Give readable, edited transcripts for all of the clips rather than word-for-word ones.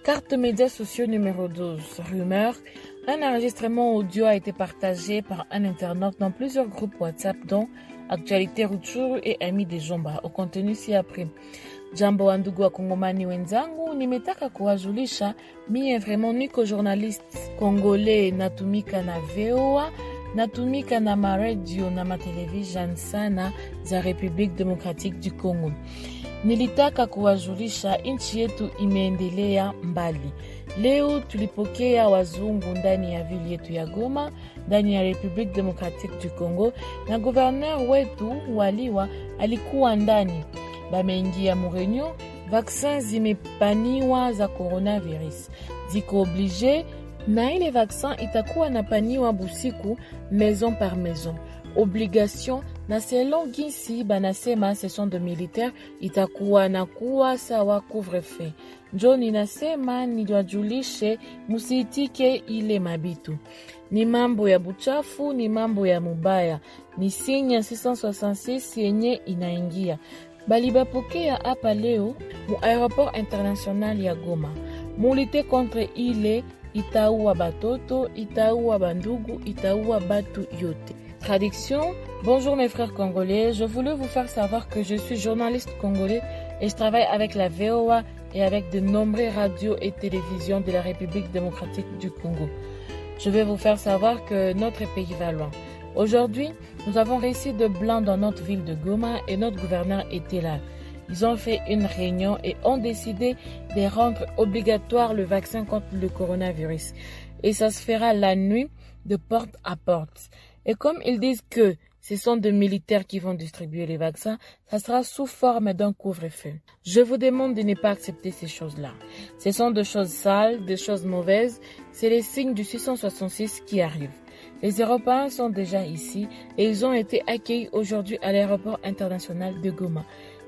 Carte médias sociaux numéro 12. Rumeur. Un enregistrement audio a été partagé par un internaute dans plusieurs groupes WhatsApp dont Actualité Rutshuru et Amis de Jomba. Au contenu ci-après. Jambo wa ndugu wa Kongomani wenzangu, nimetaka kuwajulisha mie vraiment niko journaliste congolais, natumika na VOA, natumika na maradio na matelevision sana za Republique Democratique du Congo. Nilitaka kuwajulisha nchi yetu imeendelea mbali. Leo tulipokea wazungu ndani ya vile yetu ya Goma, ndani ya Republique Democratique du Congo, na gouverneur wetu Waliwa alikuwa ndani. Bameingia murenyo, vaccin zimepaniwa za coronavirus. Ziko oblige na ile vaccin itakuwa napaniwa busiku maison par maison. Obligation na selon gisi banasema session de militaire itakuwa na kuwa sawa couvre-feu. Njo ninasema niwajulishe musiitike ile mabitu. Ni mambo ya buchafu, ni mambo ya mubaya. Ni sinya 666 yenye inaingia. Balibapokea hapa leo mu aéroport international ya Goma. Mulite contre ile itaua batoto, itaua bandugu, itaua batu yote. Traduction. Bonjour mes frères congolais, je voulais vous faire savoir que je suis journaliste congolais et je travaille avec la VOA et avec de nombreuses radios et télévisions de la République démocratique du Congo. Je vais vous faire savoir que notre pays va loin. Aujourd'hui, nous avons réussi de blanc dans notre ville de Goma et notre gouverneur était là. Ils ont fait une réunion et ont décidé de rendre obligatoire le vaccin contre le coronavirus. Et ça se fera la nuit de porte à porte. Et comme ils disent que ce sont des militaires qui vont distribuer les vaccins, ça sera sous forme d'un couvre-feu. Je vous demande de ne pas accepter ces choses-là. Ce sont des choses sales, des choses mauvaises. C'est les signes du 666 qui arrivent. Les Européens sont déjà ici et ils ont été accueillis aujourd'hui à l'aéroport international de Goma.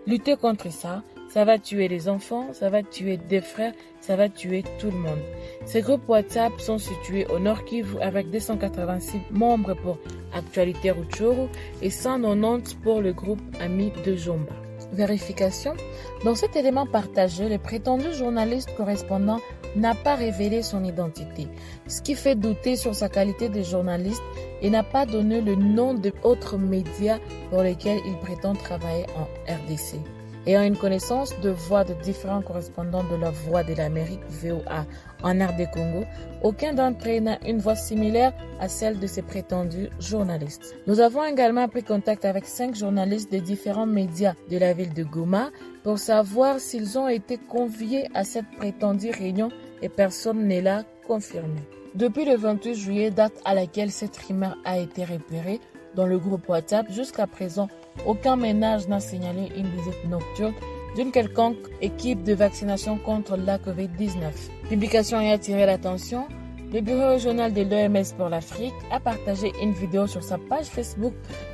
Lutter contre ça, ça va tuer les enfants, ça va tuer des frères, ça va tuer tout le monde. Ces groupes WhatsApp sont situés au Nord Kivu avec 286 membres pour Actualité Rutshuru et 190 pour le groupe Amis de Jomba. Vérification. Dans cet élément partagé, le prétendu journaliste correspondant n'a pas révélé son identité, ce qui fait douter sur sa qualité de journaliste et n'a pas donné le nom d'autres médias pour lesquels il prétend travailler en RDC. Ayant une connaissance de voix de différents correspondants de la Voix de l'Amérique VOA en RD Congo, aucun d'entre eux n'a une voix similaire à celle de ces prétendus journalistes. Nous avons également pris contact avec 5 journalistes de différents médias de la ville de Goma pour savoir s'ils ont été conviés à cette prétendue réunion et personne ne l'a confirmé. Depuis le 28 juillet, date à laquelle cette rumeur a été repérée dans le groupe WhatsApp, jusqu'à présent, aucun ménage n'a signalé une visite nocturne d'une quelconque équipe de vaccination contre la COVID-19. Publication a attiré l'attention. Le bureau régional de l'OMS pour l'Afrique a partagé une vidéo sur sa page Facebook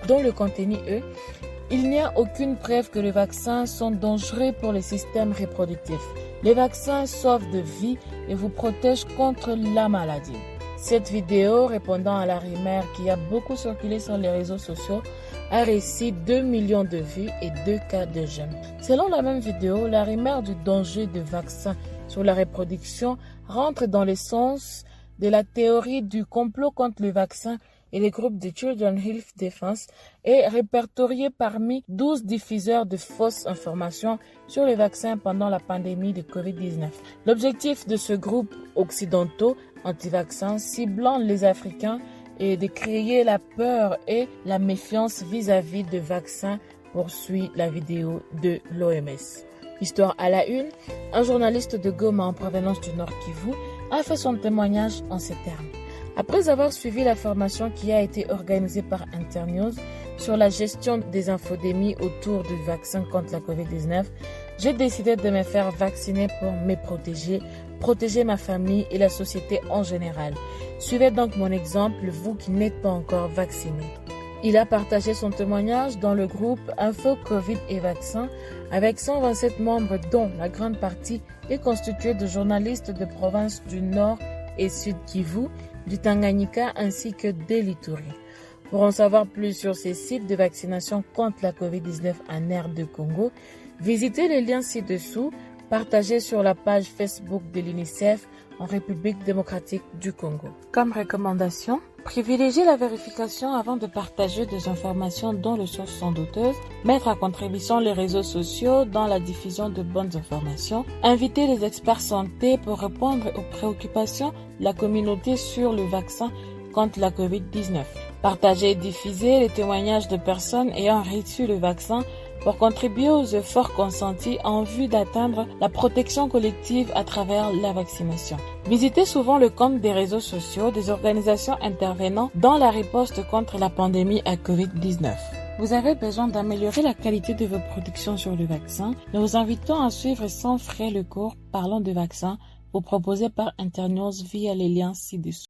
dont le contenu est « Il n'y a aucune preuve que les vaccins sont dangereux pour le système reproductif. Les vaccins sauvent des vies et vous protègent contre la maladie. » Cette vidéo, répondant à la rumeur qui a beaucoup circulé sur les réseaux sociaux, a reçu 2 millions de vues et 2 cas de j'aime. Selon la même vidéo, la rumeur du danger des vaccins sur la reproduction rentre dans le sens de la théorie du complot contre le vaccin et le groupe de Children's Health Defense est répertorié parmi 12 diffuseurs de fausses informations sur les vaccins pendant la pandémie de COVID-19. L'objectif de ce groupe occidentaux anti-vaccins ciblant les Africains est de créer la peur et la méfiance vis-à-vis de vaccins, poursuit la vidéo de l'OMS. Histoire à la une, un journaliste de Goma en provenance du Nord Kivu a fait son témoignage en ces termes. Après avoir suivi la formation qui a été organisée par Internews sur la gestion des infodémies autour du vaccin contre la COVID-19, j'ai décidé de me faire vacciner pour me protéger ma famille et la société en général. Suivez donc mon exemple, vous qui n'êtes pas encore vaccinés. Il a partagé son témoignage dans le groupe Info Covid et Vaccins avec 127 membres dont la grande partie est constituée de journalistes de provinces du Nord et Sud Kivu, du Tanganyika ainsi que de l'Ituri. Pour en savoir plus sur ces sites de vaccination contre la COVID-19 en RD Congo, visitez les liens ci-dessous partagé sur la page Facebook de l'UNICEF en République démocratique du Congo. Comme recommandation, privilégier la vérification avant de partager des informations dont les sources sont douteuses, mettre à contribution les réseaux sociaux dans la diffusion de bonnes informations, inviter les experts santé pour répondre aux préoccupations de la communauté sur le vaccin contre la COVID-19. Partager et diffuser les témoignages de personnes ayant reçu le vaccin pour contribuer aux efforts consentis en vue d'atteindre la protection collective à travers la vaccination. Visitez souvent le compte des réseaux sociaux des organisations intervenant dans la riposte contre la pandémie à COVID-19. Vous avez besoin d'améliorer la qualité de vos productions sur le vaccin. Nous vous invitons à suivre sans frais le cours Parlons de vaccins, vous proposé par Internews via les liens ci-dessous.